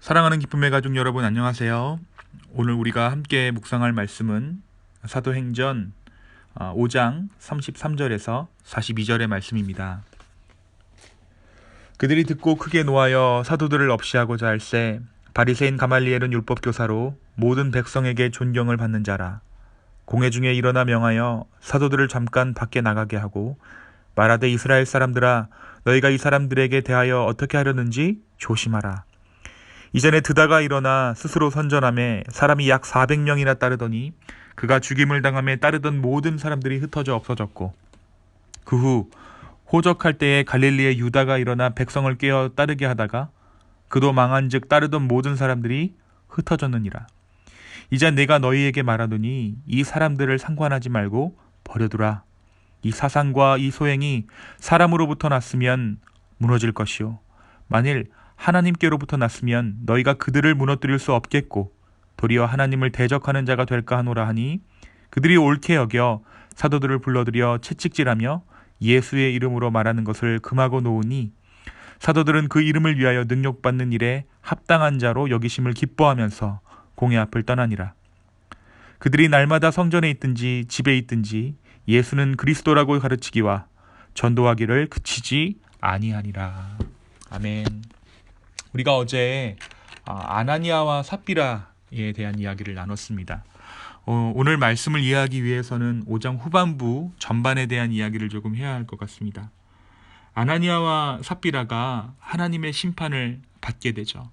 사랑하는 기쁨의 가족 여러분, 안녕하세요. 오늘 우리가 함께 묵상할 말씀은 사도행전 5장 33절에서 42절의 말씀입니다. 그들이 듣고 크게 노하여 사도들을 없이하고자 할새 바리새인 가말리엘은 율법교사로 모든 백성에게 존경을 받는 자라. 공회 중에 일어나 명하여 사도들을 잠깐 밖에 나가게 하고 말하되 이스라엘 사람들아, 너희가 이 사람들에게 대하여 어떻게 하려는지 조심하라. 이전에 드다가 일어나 스스로 선전함에 사람이 약 400명이나 따르더니 그가 죽임을 당함에 따르던 모든 사람들이 흩어져 없어졌고, 그 후 호적할 때에 갈릴리의 유다가 일어나 백성을 깨어 따르게 하다가 그도 망한즉 따르던 모든 사람들이 흩어졌느니라. 이제 내가 너희에게 말하노니 이 사람들을 상관하지 말고 버려두라. 이 사상과 이 소행이 사람으로부터 났으면 무너질 것이요, 만일 하나님께로부터 났으면 너희가 그들을 무너뜨릴 수 없겠고 도리어 하나님을 대적하는 자가 될까 하노라 하니, 그들이 옳게 여겨 사도들을 불러들여 채찍질하며 예수의 이름으로 말하는 것을 금하고 놓으니, 사도들은 그 이름을 위하여 능력받는 일에 합당한 자로 여기심을 기뻐하면서 공회 앞을 떠나니라. 그들이 날마다 성전에 있든지 집에 있든지 예수는 그리스도라고 가르치기와 전도하기를 그치지 아니하니라. 아멘. 우리가 어제 아나니아와 삽비라에 대한 이야기를 나눴습니다. 오늘 말씀을 이해하기 위해서는 5장 후반부 전반에 대한 이야기를 조금 해야 할 것 같습니다. 아나니아와 삽비라가 하나님의 심판을 받게 되죠.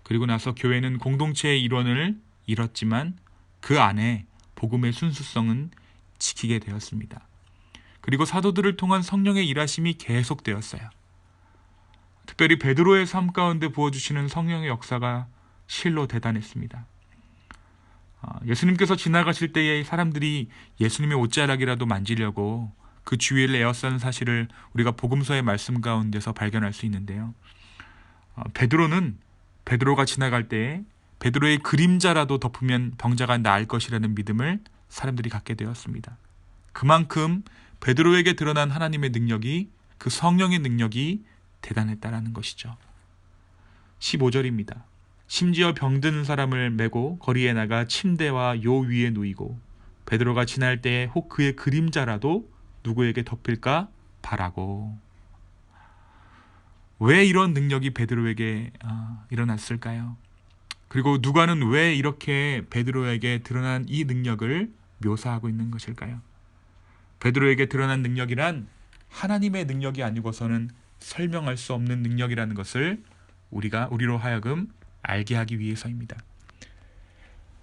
그리고 나서 교회는 공동체의 일원을 잃었지만 그 안에 복음의 순수성은 지키게 되었습니다. 그리고 사도들을 통한 성령의 일하심이 계속되었어요. 특별히 베드로의 삶 가운데 부어주시는 성령의 역사가 실로 대단했습니다. 예수님께서 지나가실 때에 사람들이 예수님의 옷자락이라도 만지려고 그 주위를 에워싼 사실을 우리가 복음서의 말씀 가운데서 발견할 수 있는데요. 베드로가 지나갈 때에 베드로의 그림자라도 덮으면 병자가 나을 것이라는 믿음을 사람들이 갖게 되었습니다. 그만큼 베드로에게 드러난 하나님의 능력이, 그 성령의 능력이 대단했다라는 것이죠. 15절입니다. 심지어 병든 사람을 메고 거리에 나가 침대와 요 위에 누이고 베드로가 지날 때에 혹 그의 그림자라도 누구에게 덮일까 바라고. 왜 이런 능력이 베드로에게 일어났을까요? 그리고 누가는 왜 이렇게 베드로에게 드러난 이 능력을 묘사하고 있는 것일까요? 베드로에게 드러난 능력이란 하나님의 능력이 아니고서는 설명할 수 없는 능력이라는 것을 우리로 하여금 알게 하기 위해서입니다.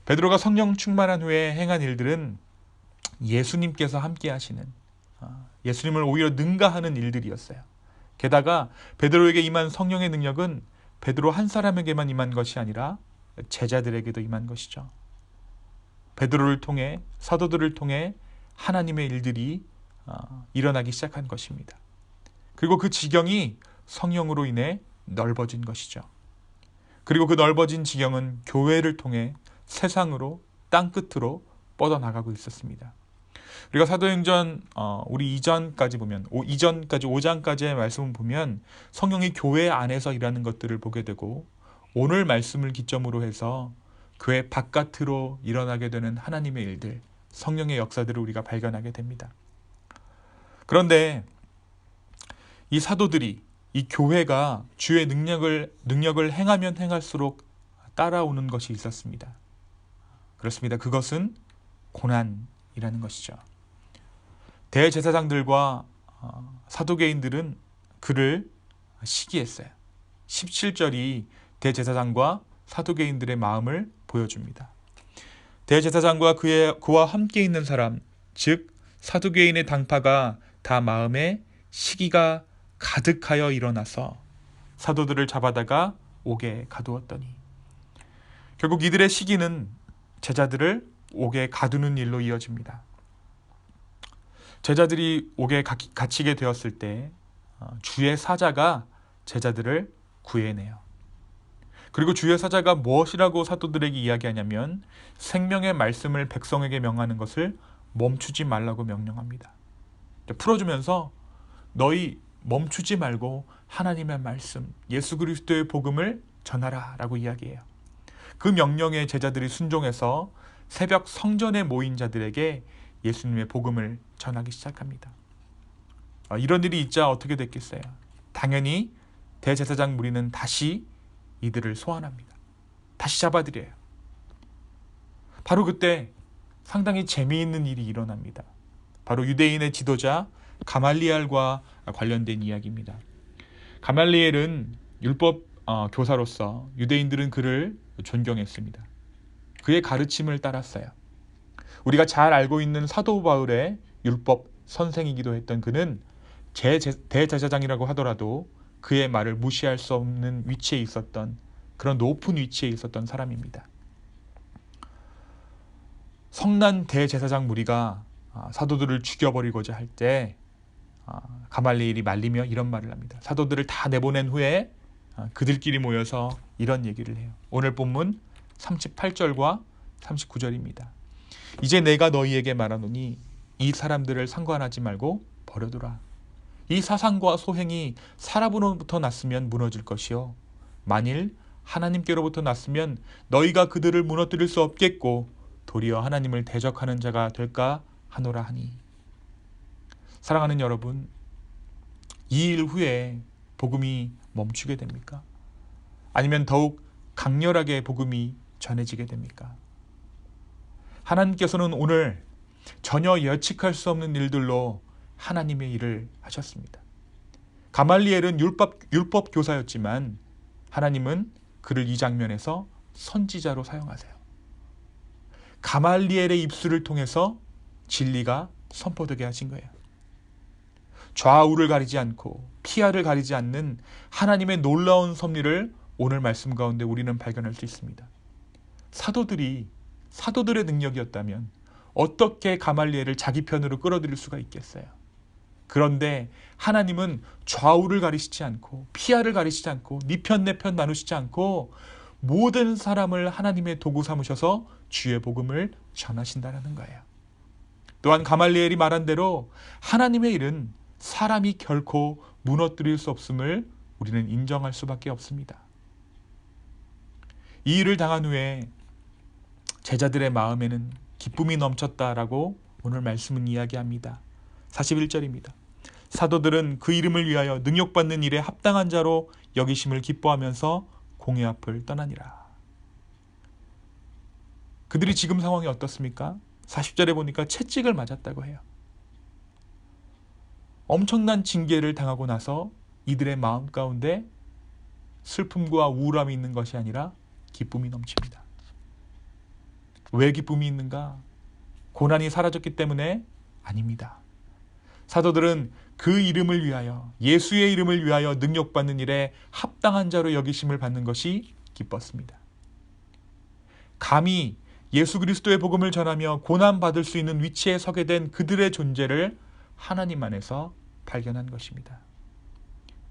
베드로가 성령 충만한 후에 행한 일들은 예수님께서 함께 하시는, 예수님을 오히려 능가하는 일들이었어요. 게다가 베드로에게 임한 성령의 능력은 베드로 한 사람에게만 임한 것이 아니라 제자들에게도 임한 것이죠. 베드로를 통해, 사도들을 통해 하나님의 일들이 일어나기 시작한 것입니다. 그리고 그 지경이 성령으로 인해 넓어진 것이죠. 그리고 그 넓어진 지경은 교회를 통해 세상으로, 땅끝으로 뻗어나가고 있었습니다. 우리가 사도행전 우리 이전까지 5장까지의 말씀을 보면 성령이 교회 안에서 일하는 것들을 보게 되고, 오늘 말씀을 기점으로 해서 교회 바깥으로 일어나게 되는 하나님의 일들, 성령의 역사들을 우리가 발견하게 됩니다. 그런데 이 사도들이, 이 교회가 주의 능력을 행하면 행할수록 따라오는 것이 있었습니다. 그렇습니다. 그것은 고난이라는 것이죠. 대제사장들과 사두개인들은 그를 시기했어요. 17절이 대제사장과 사두개인들의 마음을 보여줍니다. 대제사장과 그와 함께 있는 사람, 즉 사두개인의 당파가 다 마음에 시기가 가득하여 일어나서 사도들을 잡아다가 옥에 가두었더니, 결국 이들의 시기는 제자들을 옥에 가두는 일로 이어집니다. 제자들이 옥에 갇히게 되었을 때 주의 사자가 제자들을 구해내요. 그리고 주의 사자가 무엇이라고 사도들에게 이야기하냐면 생명의 말씀을 백성에게 명하는 것을 멈추지 말라고 명령합니다. 풀어주면서 너희 멈추지 말고 하나님의 말씀, 예수 그리스도의 복음을 전하라 라고 이야기해요. 그 명령에 제자들이 순종해서 새벽 성전에 모인 자들에게 예수님의 복음을 전하기 시작합니다. 이런 일이 있자 어떻게 됐겠어요? 당연히 대제사장 무리는 다시 이들을 소환합니다. 다시 잡아들여요. 바로 그때 상당히 재미있는 일이 일어납니다. 바로 유대인의 지도자 가말리엘과 관련된 이야기입니다. 가말리엘은 율법 교사로서 유대인들은 그를 존경했습니다. 그의 가르침을 따랐어요. 우리가 잘 알고 있는 사도 바울의 율법 선생이기도 했던 그는 대제사장이라고 하더라도 그의 말을 무시할 수 없는 위치에 있었던, 그런 높은 위치에 있었던 사람입니다. 성난 대제사장 무리가 사도들을 죽여버리고자 할 때 가말리엘이 말리며 이런 말을 합니다. 사도들을 다 내보낸 후에 그들끼리 모여서 이런 얘기를 해요. 오늘 본문 38절과 39절입니다. 이제 내가 너희에게 말하노니 이 사람들을 상관하지 말고 버려두라. 이 사상과 소행이 사람으로부터 났으면 무너질 것이요 만일 하나님께로부터 났으면 너희가 그들을 무너뜨릴 수 없겠고 도리어 하나님을 대적하는 자가 될까 하노라 하니. 사랑하는 여러분, 이 일 후에 복음이 멈추게 됩니까? 아니면 더욱 강렬하게 복음이 전해지게 됩니까? 하나님께서는 오늘 전혀 예측할 수 없는 일들로 하나님의 일을 하셨습니다. 가말리엘은 율법 교사였지만 하나님은 그를 이 장면에서 선지자로 사용하세요. 가말리엘의 입술을 통해서 진리가 선포되게 하신 거예요. 좌우를 가리지 않고 피하를 가리지 않는 하나님의 놀라운 섭리를 오늘 말씀 가운데 우리는 발견할 수 있습니다. 사도들의 능력이었다면 어떻게 가말리엘을 자기 편으로 끌어들일 수가 있겠어요? 그런데 하나님은 좌우를 가리시지 않고 피하를 가리시지 않고 네 편 내 편 나누시지 않고 모든 사람을 하나님의 도구 삼으셔서 주의 복음을 전하신다는 거예요. 또한 가말리엘이 말한 대로 하나님의 일은 사람이 결코 무너뜨릴 수 없음을 우리는 인정할 수밖에 없습니다. 이 일을 당한 후에 제자들의 마음에는 기쁨이 넘쳤다라고 오늘 말씀은 이야기합니다. 41절입니다. 사도들은 그 이름을 위하여 능욕받는 일에 합당한 자로 여기심을 기뻐하면서 공회 앞을 떠나니라. 그들이 지금 상황이 어떻습니까? 40절에 보니까 채찍을 맞았다고 해요. 엄청난 징계를 당하고 나서 이들의 마음 가운데 슬픔과 우울함이 있는 것이 아니라 기쁨이 넘칩니다. 왜 기쁨이 있는가? 고난이 사라졌기 때문에 아닙니다. 사도들은 그 이름을 위하여, 예수의 이름을 위하여 능욕받는 일에 합당한 자로 여기심을 받는 것이 기뻤습니다. 감히 예수 그리스도의 복음을 전하며 고난받을 수 있는 위치에 서게 된 그들의 존재를 하나님 안에서 발견한 것입니다.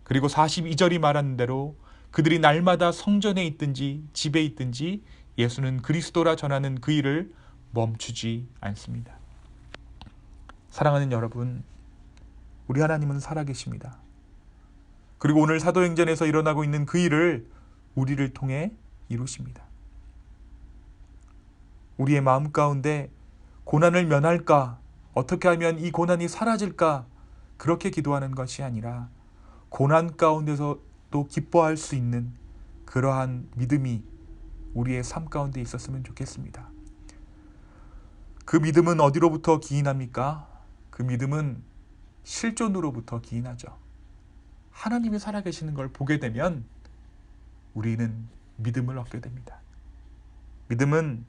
그리고 42절이 말하는 대로 그들이 날마다 성전에 있든지 집에 있든지 예수는 그리스도라 전하는 그 일을 멈추지 않습니다. 사랑하는 여러분, 우리 하나님은 살아계십니다. 그리고 오늘 사도행전에서 일어나고 있는 그 일을 우리를 통해 이루십니다. 우리의 마음 가운데 고난을 면할까? 어떻게 하면 이 고난이 사라질까? 그렇게 기도하는 것이 아니라 고난 가운데서도 기뻐할 수 있는 그러한 믿음이 우리의 삶 가운데 있었으면 좋겠습니다. 그 믿음은 어디로부터 기인합니까? 그 믿음은 실존으로부터 기인하죠. 하나님이 살아계시는 걸 보게 되면 우리는 믿음을 얻게 됩니다. 믿음은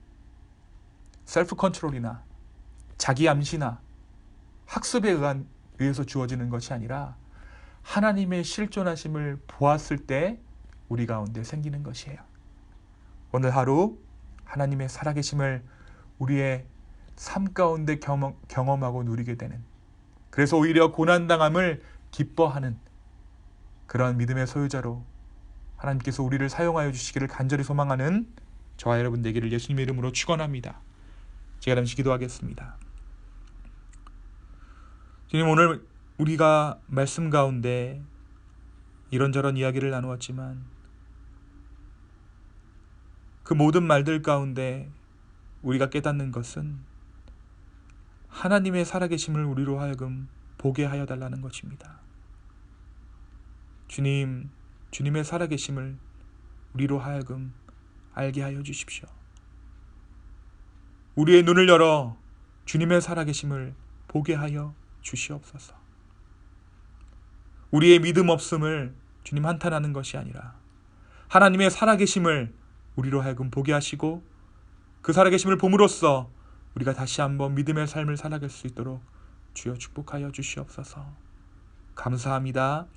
셀프 컨트롤이나 자기 암시나 학습에 의해서 주어지는 것이 아니라 하나님의 실존하심을 보았을 때 우리 가운데 생기는 것이에요. 오늘 하루 하나님의 살아계심을 우리의 삶 가운데 경험하고 누리게 되는, 그래서 오히려 고난당함을 기뻐하는 그런 믿음의 소유자로 하나님께서 우리를 사용하여 주시기를 간절히 소망하는 저와 여러분 되기를 예수님의 이름으로 축원합니다. 제가 잠시 기도하겠습니다. 주님, 오늘 우리가 말씀 가운데 이런저런 이야기를 나누었지만 그 모든 말들 가운데 우리가 깨닫는 것은 하나님의 살아계심을 우리로 하여금 보게 하여 달라는 것입니다. 주님의 살아계심을 우리로 하여금 알게 하여 주십시오. 우리의 눈을 열어 주님의 살아계심을 보게 하여 주시옵소서. 우리의 믿음 없음을 주님 한탄하는 것이 아니라 하나님의 살아계심을 우리로 하여금 보게 하시고 그 살아계심을 봄으로써 우리가 다시 한번 믿음의 삶을 살아갈 수 있도록 주여 축복하여 주시옵소서. 감사합니다.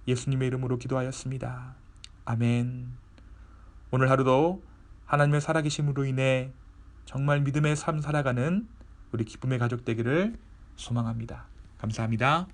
예수님의 이름으로 기도하였습니다. 아멘. 오늘 하루도 하나님의 살아계심으로 인해 정말 믿음의 삶 살아가는 우리 기쁨의 가족 되기를 소망합니다. 감사합니다.